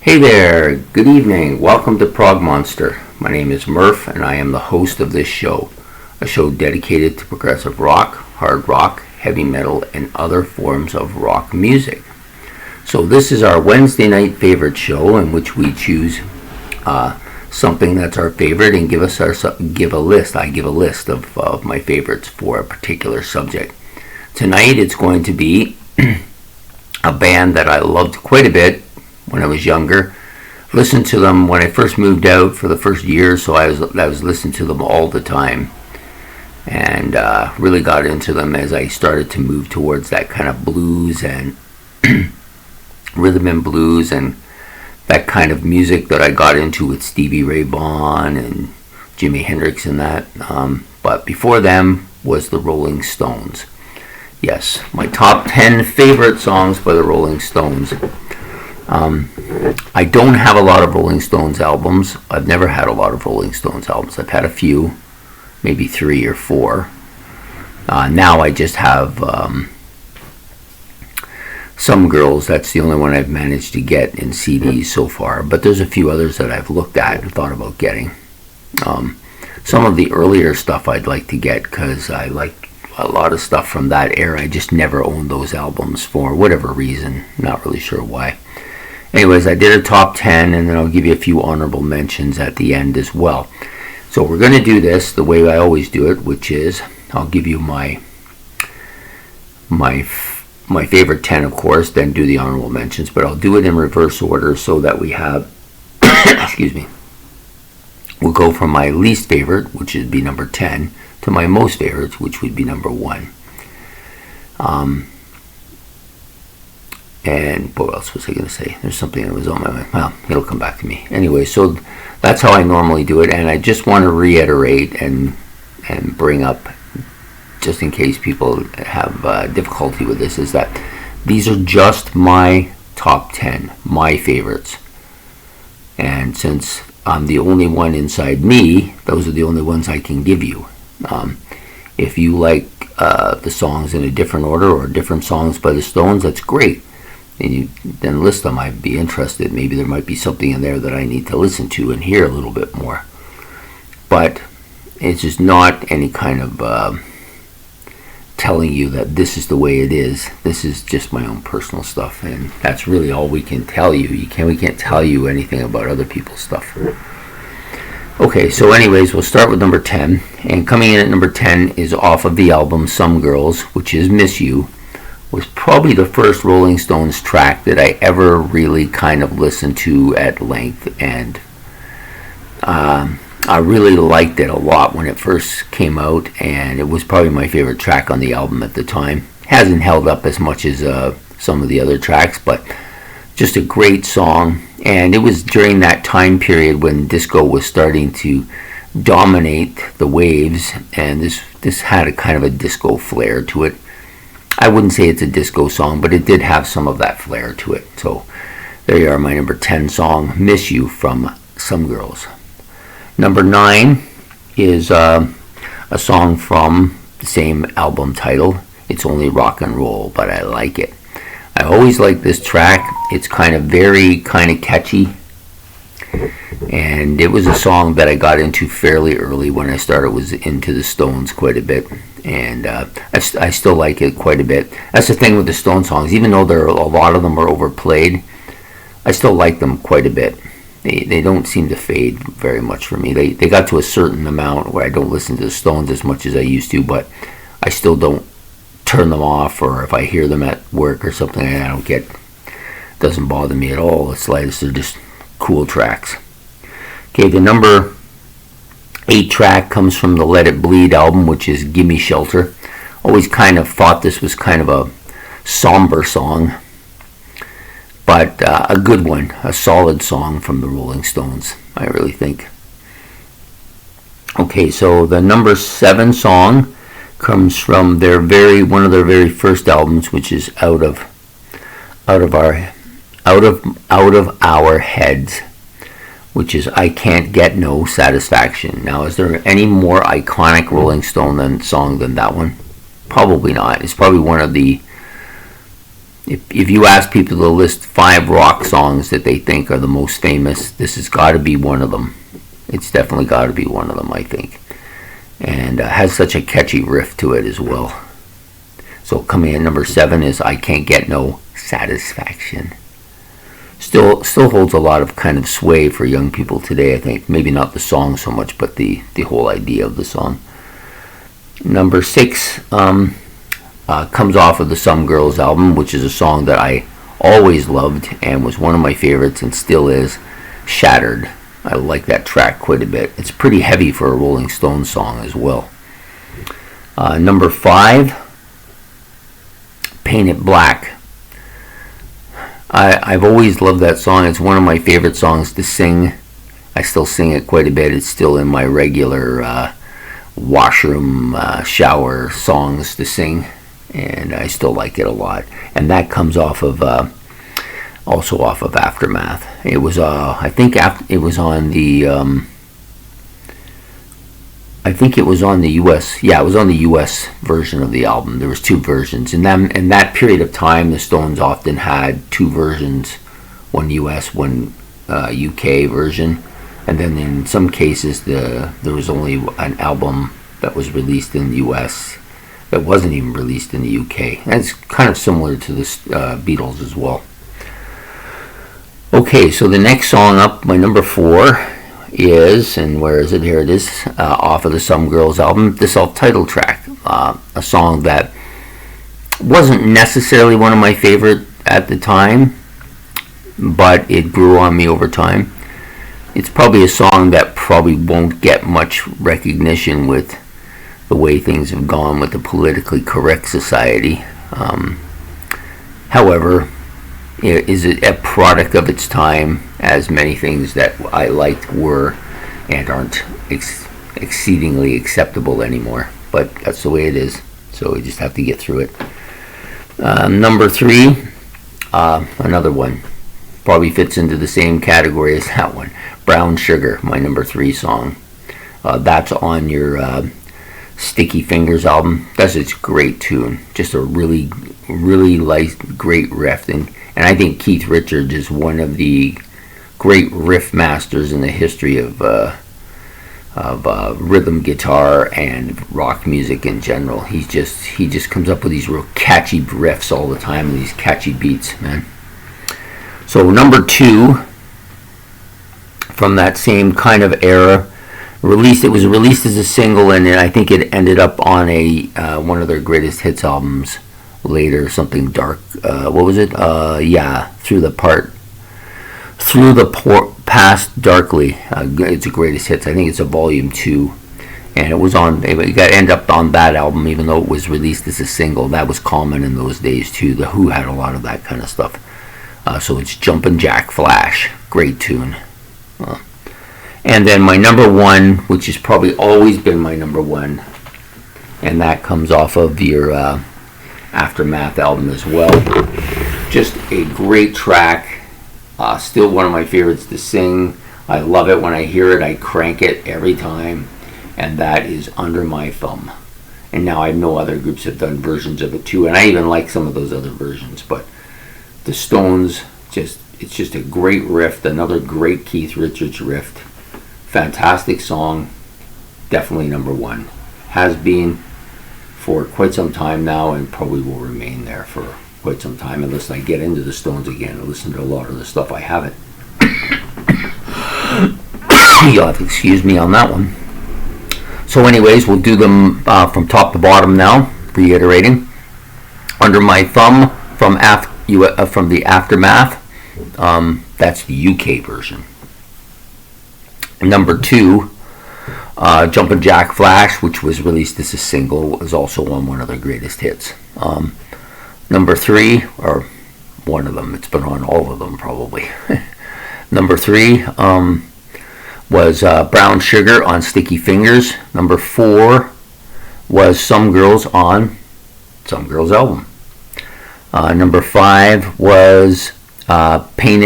Hey there, good evening. Welcome to Prog Monster. My name is Murph and I am the host of this show, a show dedicated to progressive rock, hard rock, heavy metal, and other forms of rock music. So this is our Wednesday night favorite show in which we choose something that's our favorite and give a list. I give a list of my favorites for a particular subject. Tonight it's going to be a band that I loved quite a bit when I was younger. Listened to them when I first moved out for the first year, so I was listening to them all the time, and really got into them as I started to move towards that kind of blues and rhythm and blues and that kind of music that I got into with Stevie Ray Vaughan and Jimi Hendrix and that. But before them was the Rolling Stones. Yes, my top 10 favorite songs by the Rolling Stones. I don't have a lot of Rolling Stones albums. I've never had a lot of Rolling Stones albums. I've had a few, maybe 3 or 4. Now I just have Some Girls. That's the only one I've managed to get in CDs so far. But there's a few others that I've looked at and thought about getting. Some of the earlier stuff I'd like to get because I like a lot of stuff from that era. I just never owned those albums for whatever reason. Not really sure why. Anyways, I did a top 10, and then I'll give you a few honorable mentions at the end as well. So we're going to do this the way I always do it, which is I'll give you my favorite 10, of course, then do the honorable mentions, but I'll do it in reverse order so that we have, excuse me, we'll go from my least favorite, which would be number 10, to my most favorites, which would be number 1. And what else was I going to say? There's something that was on my mind. Well, it'll come back to me. Anyway, so that's how I normally do it. And I just want to reiterate and bring up, just in case people have difficulty with this, is that these are just my top 10, my favorites. And since I'm the only one inside me, those are the only ones I can give you. If you like the songs in a different order or different songs by the Stones, that's great. And you then list them. I'd be interested. Maybe there might be something in there that I need to listen to and hear a little bit more. But it's just not any kind of telling you that this is the way it is. This is just my own personal stuff, and that's really all we can tell you. We can't tell you anything about other people's stuff. Okay, so anyways, we'll start with number 10. And coming in at number 10 is off of the album Some Girls, which is Miss You. Was probably the first Rolling Stones track that I ever really kind of listened to at length, and I really liked it a lot when it first came out, and it was probably my favorite track on the album at the time. Hasn't held up as much as some of the other tracks, but just a great song. And it was during that time period when disco was starting to dominate the waves, and this had a kind of a disco flair to it. I wouldn't say it's a disco song, but it did have some of that flair to it. So there you are, my number 10 song, Miss You, from Some Girls. Number 9 is a song from the same album title. It's Only Rock and Roll, but I like it. I always like this track. It's very catchy. And it was a song that I got into fairly early when I was into the Stones quite a bit. And I still like it quite a bit. That's the thing with the Stone songs. Even though a lot of them are overplayed, I still like them quite a bit. They don't seem to fade very much for me. They got to a certain amount where I don't listen to the Stones as much as I used to, but I still don't turn them off, or if I hear them at work or something, doesn't bother me at all. The slightest. They're just cool tracks. Okay, the number 8 track comes from the Let It Bleed album, which is Gimme Shelter. Always kind of thought this was kind of a somber song, but a good one, a solid song from the Rolling Stones, I really think. Okay, so the number 7 song comes from one of their very first albums, which is Out of Our Heads, which is I Can't Get No Satisfaction. Now, is there any more iconic Rolling Stone song than that one? Probably not. It's probably one of the if you ask people to list 5 rock songs that they think are the most famous, this has got to be one of them. It's definitely got to be one of them, I think. And has such a catchy riff to it as well. So coming in number 7 is I Can't Get No Satisfaction. Still holds a lot of kind of sway for young people today, I think. Maybe not the song so much, but the whole idea of the song. Number 6 comes off of the Some Girls album, which is a song that I always loved and was one of my favorites and still is, Shattered. I like that track quite a bit. It's pretty heavy for a Rolling Stones song as well. Number 5, Paint It Black. I've always loved that song. It's one of my favorite songs to sing. I still sing it quite a bit. It's still in my regular washroom shower songs to sing, and I still like it a lot. And that comes off of also off of Aftermath. It was I think it was on the I think it was on the US. Yeah, it was on the US version of the album. There was 2 versions. And then in that period of time, the Stones often had 2 versions, one US, one UK version. And then in some cases, there was only an album that was released in the US that wasn't even released in the UK. That's kind of similar to the Beatles as well. Okay, so the next song up, my number 4, is, and where is it? Here it is, off of the Some Girls album, the self-titled track. A song that wasn't necessarily one of my favorite at the time, but it grew on me over time. It's probably a song that probably won't get much recognition with the way things have gone with the politically correct society. However, is it a product of its time, as many things that I liked were and aren't exceedingly acceptable anymore. But that's the way it is, so we just have to get through it. Number 3, another one. Probably fits into the same category as that one. Brown Sugar, my number 3 song. That's on your Sticky Fingers album. That's a great tune. Just a really, really great riff. And I think Keith Richards is one of the great riff masters in the history of rhythm guitar and rock music in general. He just comes up with these real catchy riffs all the time and these catchy beats, man. So number 2, from that same kind of era, it was released as a single, and I think it ended up on a one of their greatest hits albums later, something dark. What was it? Through the Past Darkly. It's a greatest hits. I think it's a volume 2, and it was on. It got end up on that album, even though it was released as a single. That was common in those days too. The Who had a lot of that kind of stuff. So it's Jumpin' Jack Flash, great tune. And then my number 1, which has probably always been my number 1, and that comes off of your Aftermath album as well. Just a great track. Still one of my favorites to sing. I love it when I hear it. I crank it every time. And that is Under My Thumb. And now I know other groups have done versions of it too. And I even like some of those other versions. But the Stones, it's just a great riff. Another great Keith Richards riff. Fantastic song. Definitely number 1. Has been for quite some time now, and probably will remain there for quite some time unless I get into the Stones again and listen to a lot of the stuff I haven't. You'll have to excuse me on that one. So anyways, we'll do them from top to bottom now, reiterating. Under My Thumb from the Aftermath. That's the UK version. Number 2, Jumpin' Jack Flash, which was released as a single, was also on one of their greatest hits. Number 3, or one of them, it's been on all of them probably. Number 3 was Brown Sugar on Sticky Fingers. Number 4 was Some Girls on Some Girls album. Number 5 was Paint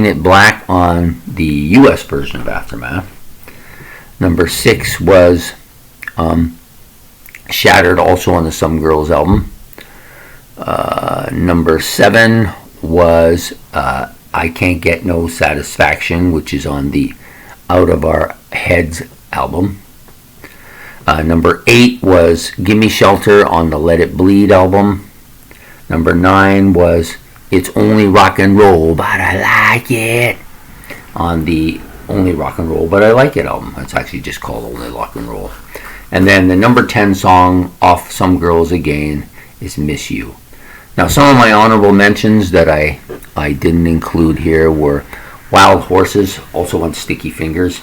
It Black on the US version of Aftermath. Number 6 was Shattered, also on the Some Girls album. Number 7 was I Can't Get No Satisfaction, which is on the Out of Our Heads album. Number 8 was Gimme Shelter on the Let It Bleed album. Number 9 was It's Only Rock and Roll, but I Like It on the Only Rock and Roll, but I Like It album. It's actually just called Only Rock and Roll. And then the number 10 song off Some Girls Again is Miss You. Now, some of my honorable mentions that I didn't include here were Wild Horses, also on Sticky Fingers.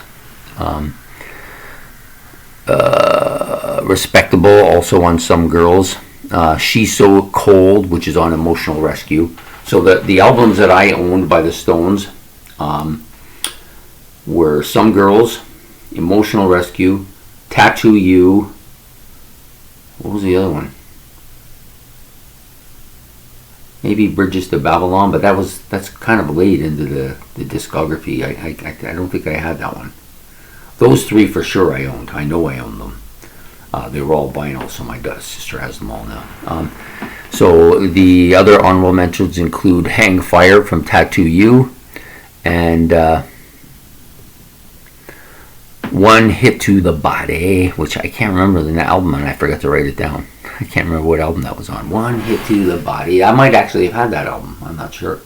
Respectable, also on Some Girls. She's So Cold, which is on Emotional Rescue. So the albums that I owned by the Stones were Some Girls, Emotional Rescue, Tattoo You. What was the other one? Maybe Bridges to Babylon, but that's kind of late into the discography. I don't think I had that one. Those 3 for sure I owned. I know I owned them. They were all vinyl, so my sister has them all now. So the other honorable mentions include Hang Fire from Tattoo You, and One Hit to the Body, which I can't remember the album, and I forgot to write it down. I can't remember what album that was on. One Hit to the Body. I might actually have had that album. I'm not sure.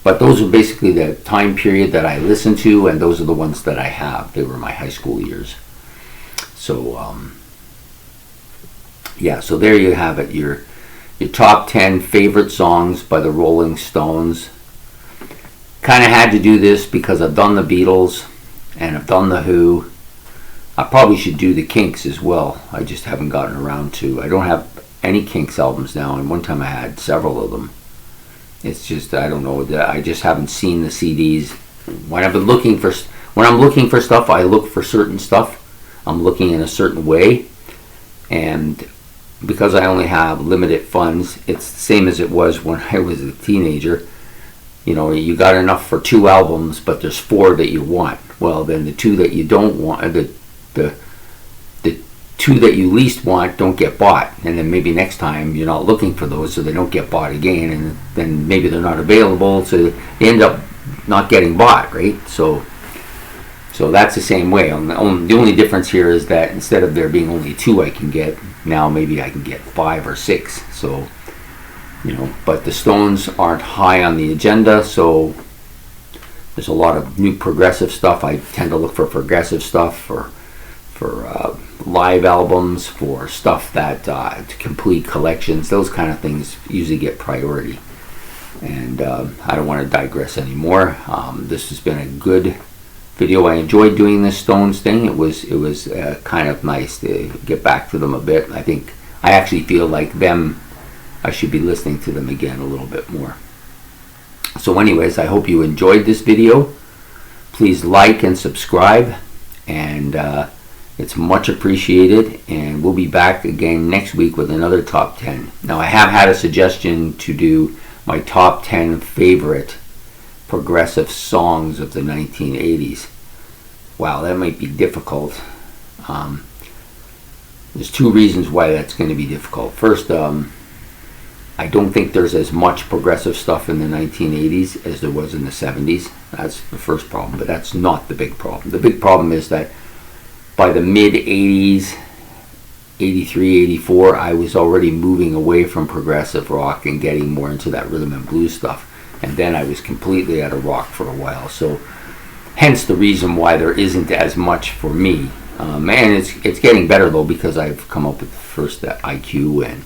But those are basically the time period that I listened to, and those are the ones that I have. They were my high school years. So, yeah, so there you have it. Your top 10 favorite songs by the Rolling Stones. Kind of had to do this because I've done the Beatles and I've done the Who. I probably should do the Kinks as well. I just haven't gotten around to. I don't have any Kinks albums now, and one time I had several of them. It's just, I don't know, I just haven't seen the CDs. When I'm looking for stuff, I look for certain stuff. I'm looking in a certain way, and because I only have limited funds, it's the same as it was when I was a teenager. You know, you got enough for 2 albums, but there's 4 that you want. Well, then the 2 that you don't want, the 2 that you least want don't get bought, and then maybe next time you're not looking for those, so they don't get bought again, and then maybe they're not available, so you end up not getting bought, right? So that's the same way. The only difference here is that instead of there being only 2 I can get, now maybe I can get 5 or 6. So, you know, but the Stones aren't high on the agenda, so there's a lot of new progressive stuff. I tend to look for progressive stuff, for live albums, for stuff that to complete collections. Those kind of things usually get priority. And I don't want to digress anymore. This has been a good video. I enjoyed doing this Stones thing. It was kind of nice to get back to them a bit. I actually feel like them. I should be listening to them again a little bit more. So anyways, I hope you enjoyed this video. Please like and subscribe, and it's much appreciated, and we'll be back again next week with another top 10. Now, I have had a suggestion to do my top 10 favorite progressive songs of the 1980s. Wow, that might be difficult. There's 2 reasons why that's going to be difficult. First, I don't think there's as much progressive stuff in the 1980s as there was in the 70s. That's the first problem, but that's not the big problem. The big problem is that by the mid-80s, 83, 84, I was already moving away from progressive rock and getting more into that rhythm and blues stuff. And then I was completely out of rock for a while. So hence the reason why there isn't as much for me. And it's getting better, though, because I've come up with the first IQ, and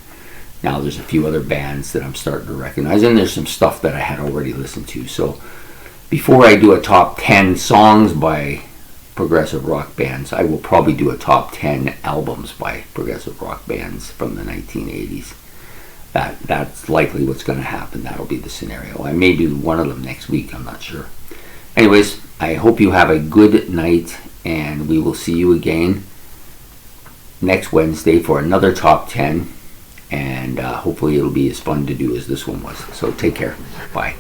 now there's a few other bands that I'm starting to recognize, and there's some stuff that I had already listened to. So before I do a top 10 songs by progressive rock bands, I will probably do a top 10 albums by progressive rock bands from the 1980s. That's likely what's going to happen. That'll be the scenario. I may do one of them next week. I'm not sure. Anyways, I hope you have a good night, and we will see you again next Wednesday for another top 10. And hopefully it'll be as fun to do as this one was. So take care. Bye.